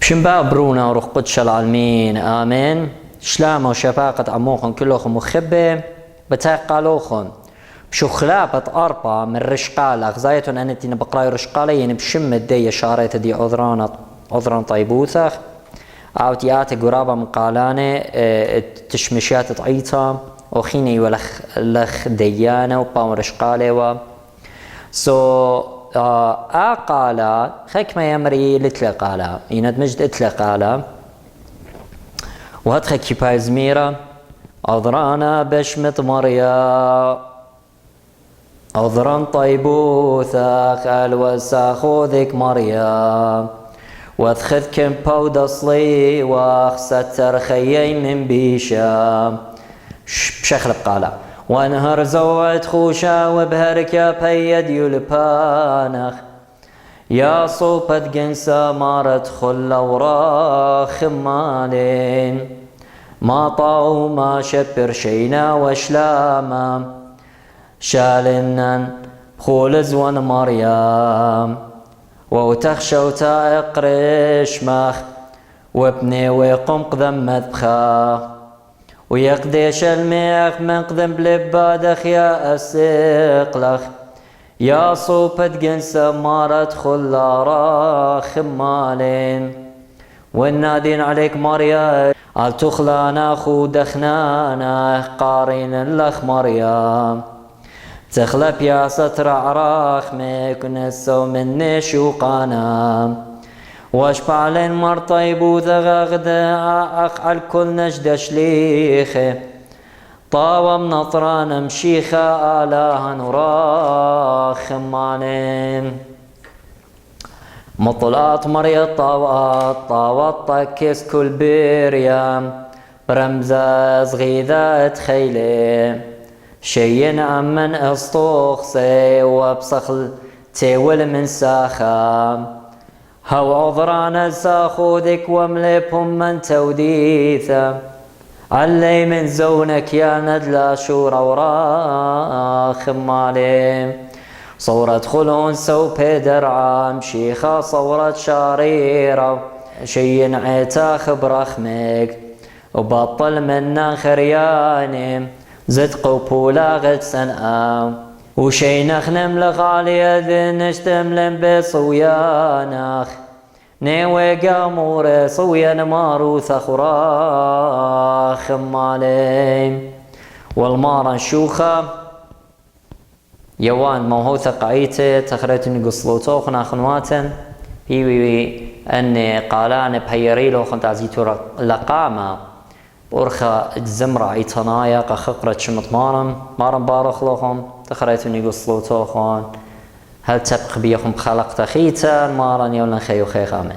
بشنبا برونا وروح قدس العالمين آمين. شلامة وشفاقة عموخن كلوخن مخبة بتاقالوخن بشخلابة أربعة من رشقالة غزايتون أنتين بقراي رشقالة يعني بشم الدية شاريت دي عذران طيبوثخ عاوتيات قرابة مقالانة تشمشيات تعيطة وخيني ولخ ديانة وباون رشقالة و قالا خيك ما يمري لتلقالا يند مجد اتلقالا وهاد خيكي بايزميرا عذرانا بشمت مريا عذران طيبوثا خال وساخوذك مريا واخذ كم باود صلي واخستر خيي من بيشا بشخل قالا وانهر زوعت خوشا وبهرك يا بيد يلبانخ يا صوبت جنسا مارت خل وراخ مالين ما طاو ما شبر شينا وشلاما شالنن بخولز ون مريم وتخشى وتائق رشمخ وابني ويقوم قدم مذبخا ويقديش الميخ من قدم بلبادخ يا أسيقلخ يا صوبة جنسة مارت خلا راخ مالين والنادين عليك مريم قال تخلانا خو دخنانا قارين لخ مريم تخلب يا ستر عراخ ميكنسو مني شوقانا واشبع لين مرطيب وذغغد على كل نجد شليخه طاوم نطران مشيخة آلها نراخ مالين مطلات مريض طاوات طكس كل بيريام برمزاز غيذا تخيلي شين عمن اسطوخسي وبصخل تيول من ساخام هو عذران ساخوذك وملبهم من توديثا علي من زونك يا ندلا شورا وراخ مالي صورة خلون سو درعام شيخة صورة شاريرة شين عيتا خبرخمك وبطل منا خرياني زدق وبولا غد سنقام وشي نخنم لغالية ذنش تملم بصويانخ نيوي قاموري صويا ماروث خراخ مالي والمارا شوخة يوان موهوثة قعيته تخريتني قصلوتو خنا خنواتن هيوي أني قالان بهيريلو خنت عزيتو لقامة ورخا الزمرة عيتنايا قخقرة شمط مارم بارخ لهم تخريتني قصلوتو خان هل تبقى بيهم خلق تخيتا مارن يولن خيو خيخامن